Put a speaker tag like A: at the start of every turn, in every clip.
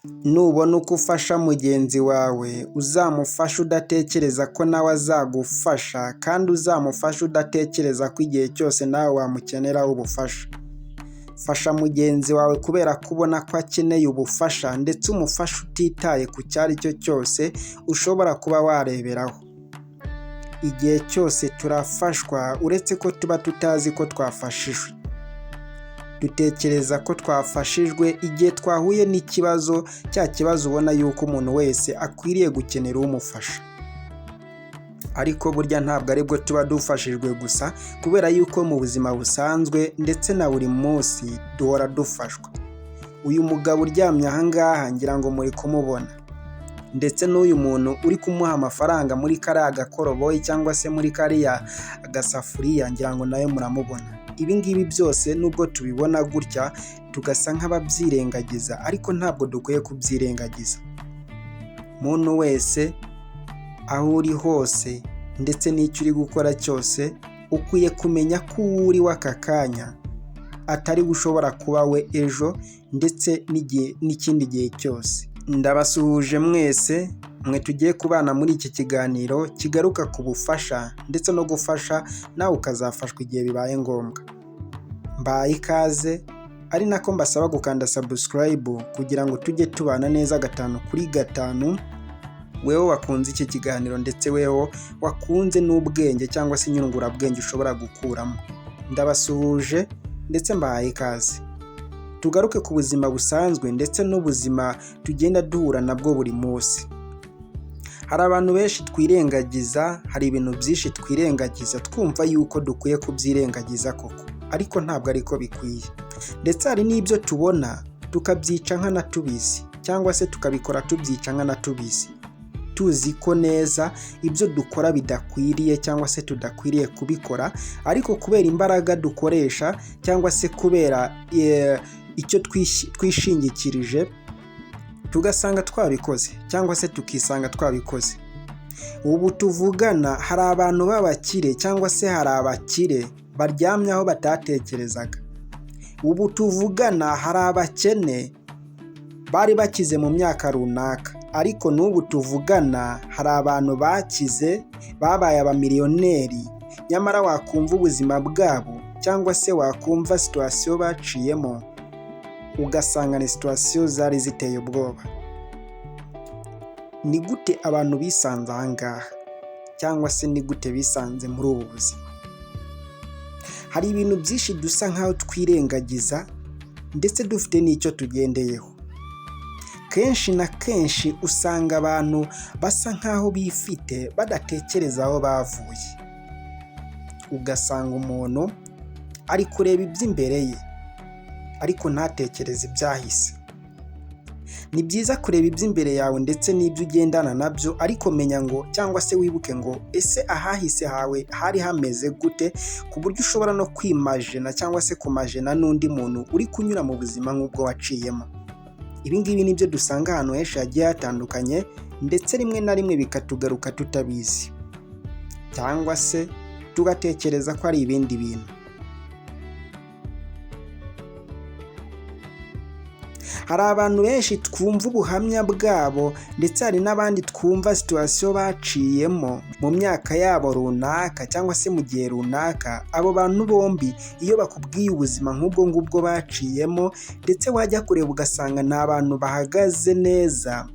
A: Nubona uko ufasha mugenzi wawe uzamufashe udatekereza ko nawe azagufasha kandi uzamufashe udatekereza ko igihe cyose nawe wamukeneraho ubufasha. Fasha mugenzi wawe kubera ko ubona ko akeneye ubufasha ndetse umufasha utitaye ku icyo ari cyo cyose ushobora kuba wareberaho. Igihe cyose turafashwa uretse ko tuba tutazi ko twafashijwe. Dutekereza ko twafashijwe igihe twahuye n'ikibazo, cya kibazo ubona yuko umuntu wese akwiriye gukenera umufasha. Ariko burya ntabwo aribwo tuba dufashijwe gusa, kubera yuko mu buzima busanzwe ndetse na buri munsi duhora dufashwa. Uyu mugabo uryamye aha ngaha ngira ngo muri kumubona, ndetse n'uyu muntu uri kumuha amafaranga muri kariya gakoroboyi cyangwa se muri kariya gasafuriya ngira ngo nawe muramubona. Ibi ngibi byose nubwo tubibona gutya tugasa nk'ababyirengagiza, ariko ntabwo dukwiye kubyirengagiza. Umuntu wese aho uri hose ndetse n'icyo uri gukora cyose ukwiye kumenya ko uwo uri w'aka kanya atari ushobora kuba we ejo ndetse n'ikindi gihe cyose. Ndabasuhuje mwese mwe tugiye kubana muri iki kiganiro kigaruka ku bufasha ndetse no gufasha nawe ukazafashwa igihe bibaye ngombwa. Mbaye ikaze, ari nako mbasaba gukanda subscribe kugira ngo tujye tubana neza 5 kuri 5. Wewe wakunze iki kiganiro ndetse wewe wakunze n'ubwenge cyangwa se inyungurabwenge ushobora gukuramo, ndabasuhuje ndetse mbaye ikaze. Tugaruke ku buzima busanzwe ndetse n'ubuzima tugenda duhura nabwo buri munsi. Hari abantu benshi twirengagiza, hari ibintu byinshi twirengagiza twumva yuko dukwiye kubyirengagiza koko, ariko ntabwo ariko bikwiye. Ndetse hari n'ibyo tubona tukabyica nk'anatubizi, cyangwa se tukabikora tubyica nk'anatubizi, tuzi ko neza ibyo dukora bidakwiriye cyangwa se tudakwiriye kubikora, ariko kubera imbaraga dukoresha cyangwa se kubera icyo twishingikirije tugasanga twabikoze cyangwa se tukisanga twabikoze. Ubu tuvugana hari abantu b'abakire cyangwa se hari abakire baryamye aho batatekerezaga. Ubu tuvugana hari abakene bari bakize mu myaka runaka, ariko n'ubu tuvugana hari abantu bakize babaye abamiliyoneri, nyamara wakumva ubuzima bwabo cyangwa se wakumva situasiyo baciyemo ugasanga ni situasiyo zari ziteye ubwoba. Ni gute abantu bisanze aha ngaha, cyangwa se ni gute bisanze muri ubu buzima? Hari ibintu byinshi dusa nk'aho twirengagiza ndetse dufite n'icyo tugendeyeho. Kenshi na kenshi usanga abantu basa nk'aho bifite badatekereza aho bavuye. Ugasanga umuntu ari kureba iby'imbere ye ariko ntatekereze ibyahise. Ni byiza kureba iby'imbere yawe ndetse n'ibyo ugendana nabyo, ariko menya ngo cyangwa se wibuke ngo ese ahahise hawe hari hameze gute, ku buryo ushobora no kwimajena cyangwa se kumajena n'undi muntu uri kunyura mu buzima nk'ubwo waciyemo. Ibi ngibi nibyo dusanga ahantu henshi hagiye hatandukanye, ndetse rimwe na rimwe bikatugaruka tutabizi, cyangwa se tugatekereza ko ari ibindi bintu. Hari abantu benshi twumva ubuhamya bwabo ndetse hari n'abandi twumva situasiyo baciyemo mu myaka yabo runaka cyangwa se mu gihe runaka. Abo bantu bombi iyo bakubwiye ubuzima nk'ubwo ngubwo baciyemo ndetse wajya kureba ugasanga ni abantu bahagaze neza,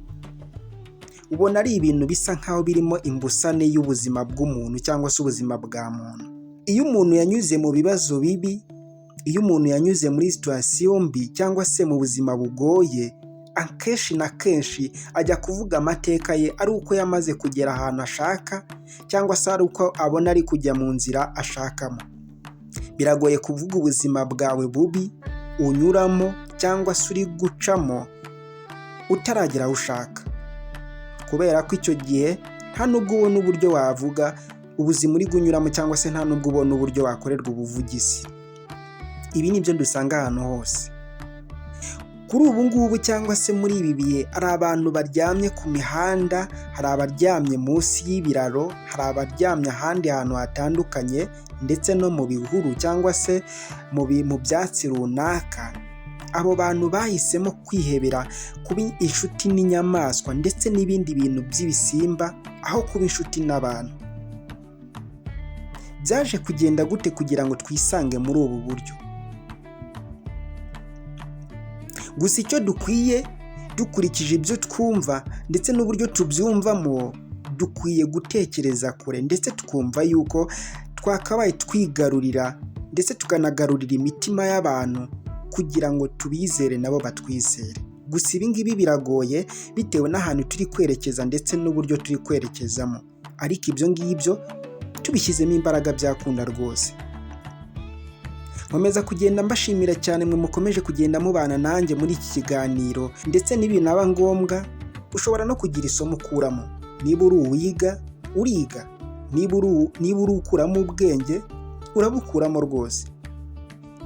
A: ubona ari ibintu bisa nk'aho birimo imbusane y'ubuzima bw'umuntu cyangwa se ubuzima bwa muntu. Iyo umuntu yanyuze mu bibazo bibi, iyo umuntu yanyuze muri situasiyo mbi cyangwa se mu buzima bugoye, akenshi na kenshi ajya kuvuga amateka ye ari uko yamaze kugera ahantu ashaka cyangwa se ari uko abona ari kujya mu nzira ashakamo. Biragoye kuvuga ubuzima bwawe bubi unyuramo cyangwa se uri gucamo utaragera aho ushaka, kubera ko icyo gihe nta nubwo ubona uburyo wavuga ubuzima uri kunyuramo cyangwa se nta nubwo ubona uburyo wakorerwa ubuvugizi. Ibi nibyo dusanga ahantu hose. Kuri ubu ngubu cyangwa se muri ibi bihe hari abantu baryamye ku mihanda, hari abaryamye munsi y'ibiraro, hari abaryamye ahandi hantu hatandukanye ndetse no mu bihuru cyangwa se mu byatsi runaka. abo bantu bahisemo kwihebera kuba inshuti n'inyamaswa ndetse n'ibindi bintu by'ibisimba aho kuba inshuti n'abantu. Byaje kugenda gute kugira ngo twisange muri ubu buryo? Gusa icyo dukwiye, dukurikije ibyo twumva ndetse n'uburyo tubyumvamo, dukwiye gutekereza kure ndetse tukumva yuko twakabaye twigarurira ndetse tukanagarurira imitima y'abantu kugira ngo tubizere nabo batwizere. Gusa ibi ngibi biragoye bitewe n'ahantu turi kwerekeza ndetse n'uburyo turi kwerekezamo, ariko ibyo ngibyo tubishyizemo imbaraga byakunda rwose. Nkomeza kugenda mbashimira cyane mwe mukomeje kugenda mubana nanjye muri iki kiganiro, ndetse n'ibinaba ngombwa ushobora no kugira isomo ukuramo. Niba uri uwiga uriga, niba uri ukuramo ubwenge urabukuramo rwose,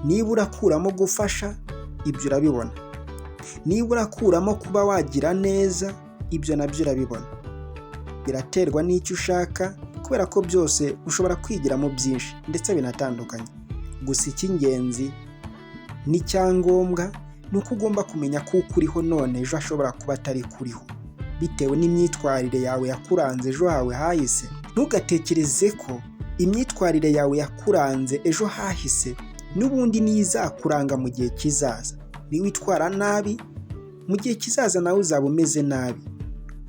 A: niba urakuramo gufasha ibyo urabibona, niba urakuramo kuba wagira neza ibyo nabyo urabibona. Biraterwa n'icyo ushaka kubera ko byose ushobora kwigiramo byinshi ndetse binatandukanye. Gusa icy'ingenzi n'icyangombwa ni uko ugomba kumenya ko ukuriho none ejo ashobora kuba atari kuriho, bitewe n'imyitwarire yawe yakuranze ejo hawe hahise. Ntugatekereze ko imyitwarire yawe yakuranze ejo hahise n'ubundi niyo izakuranga mu gihe kizaza. Niwitwara nabi mu gihe kizaza nawe uzaba umeze nabi,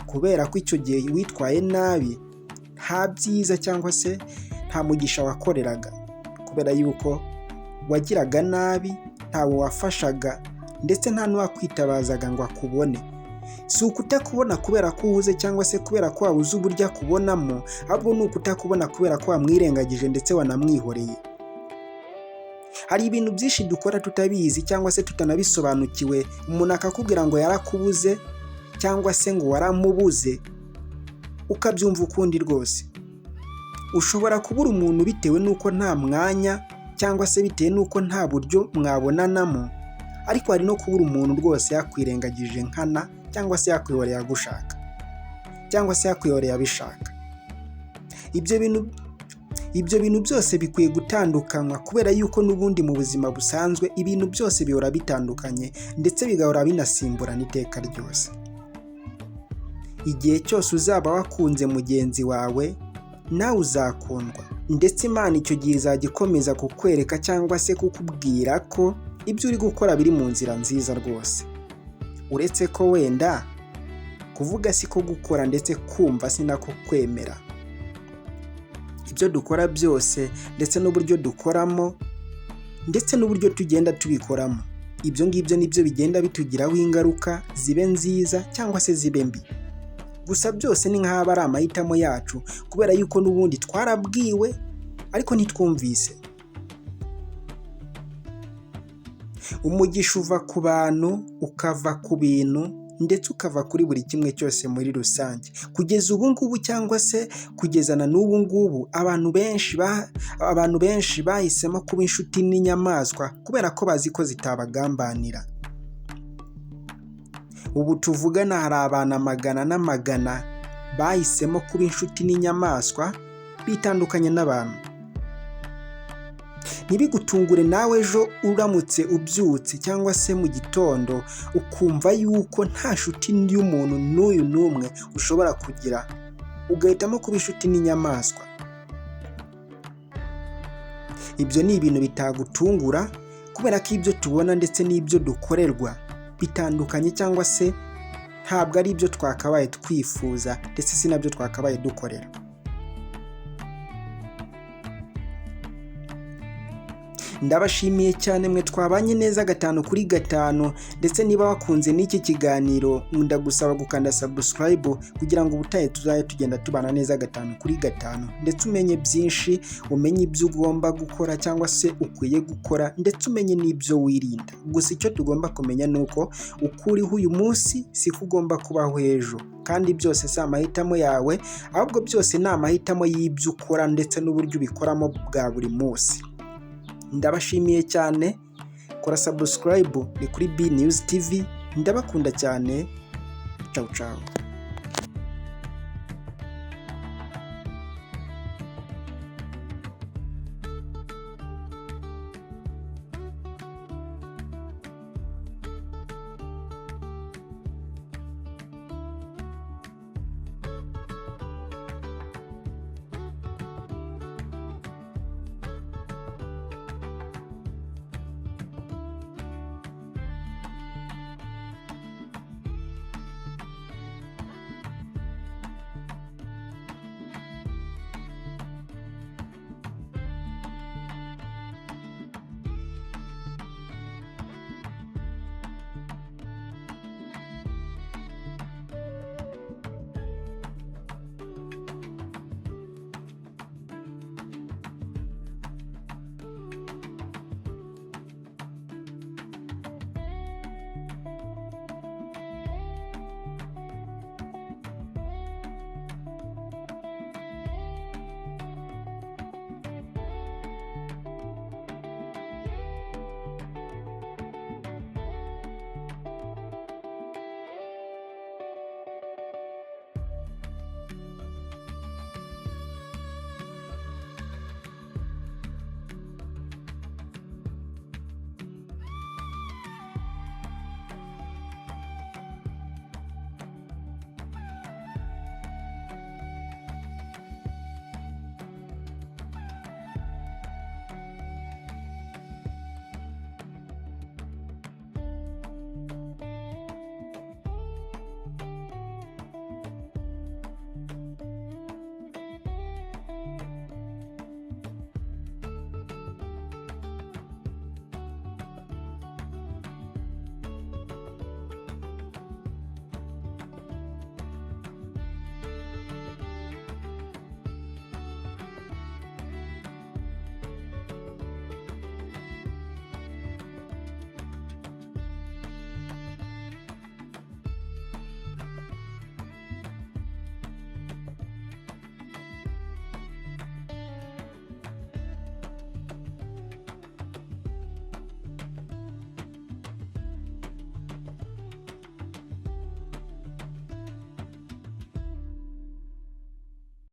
A: kubera ko icyo gihe witwaye nabi nta byiza cyangwa se nta mugisha wakoreraga, kubera yuko wagiraga nabi, ntawe wafashaga ndetse nta n'uwakwitabazaga ngo akubone. Si ukutakubona kubera ko uhuze cyangwa se kubera ko wabuze uburyo akubonamo, ahubwo ni ukutakubona kubera ko wamwirengagije ndetse wanamwihoreye. Hari ibintu byinshi dukora tutabizi cyangwa se tutanabisobanukiwe, umuntu akakubwira ngo yarakubuze cyangwa se ngo waramubuze ukabyumva ukundi rwose. Ushobora kubura umuntu bitewe n'uko nta mwanya cyangwa se bitewe n'uko nta buryo mwabonanamo, ariko hari no kubura umuntu rwose yakwirengagije nkana cyangwa se yakwihoreye agushaka cyangwa se yakwihoreye abishaka. Ibyo bintu byose bikwiye gutandukanywa, kubera yuko n'ubundi mu buzima busanzwe ibintu byose bihora bitandukanye ndetse bigahora binasimburana iteka ryose. Igihe cyose uzaba wakunze mugenzi wawe nawe uzakundwa, ndetse Imana icyo gihe izajya ikomeza kukwereka cyangwa se kukubwira ko ibyo uri gukora biri mu nzira nziza rwose. Uretse ko wenda kuvuga si ko gukora ndetse kumva si nako kwemera. Ibyo dukora byose ndetse n'uburyo dukoramo ndetse n'uburyo tugenda tubikoramo, ibyo ngibyo nibyo bigenda bitugiraho ingaruka, zibe nziza cyangwa se zibe mbi. Gusa byose ni nk'aho ari amahitamo yacu, kubera yuko n'ubundi twarabwiwe ariko ntitwumvise. Umugisha uva ku bantu ukava ku bintu ndetse ukava kuri buri kimwe cyose muri rusange. Kugeza ubu ngubu cyangwa se kugezana n'ubu ngubu, abantu benshi bahisemo kuba inshuti n'inyamaswa kubera ko bazi ko zitabagambanira. Ubu tuvugana hari abantu amagana n'amagana bahisemo kuba inshuti n'inyamaswa bitandukanye n'abantu. Ntibigutungure nawe ejo uramutse ubyutse cyangwa se mu gitondo ukumva yuko nta nshuti y'umuntu n'uyu n'umwe ushobora kugira, ugahitamo kuba inshuti n'inyamaswa. Ibyo ni ibintu bitagutungura, kubera ko ibyo tubona ndetse n'ibyo dukorerwa bitandukanye cyangwa se ntabwo ari ibyo twakabaye twifuza ndetse si nabyo twakabaye dukorera. Ndabashimiye cyane mwe twabanye neza 5/5, ndetse niba wakunze n'iki kiganiro ndagusaba gukanda subscribe kugira ngo ubutaye tuzaye tugenda tubana neza 5/5, ndetse umenye byinshi, umenye ibyo ugomba gukora cyangwa se ukwiye gukora, ndetse umenye n'ibyo wirinda. Gusa icyo tugomba kumenya nuko ukuriho uyu munsi siko ugomba kubaho ejo, kandi byose si amahitamo yawe, ahubwo byose ni amahitamo y'ibyo ukora ndetse n'uburyo ubikoramo bwa buri munsi. Ndabashimiye cyane, kora subscribe, ni kuri B News TV. Ndabakunda cyane. Ciao ciao.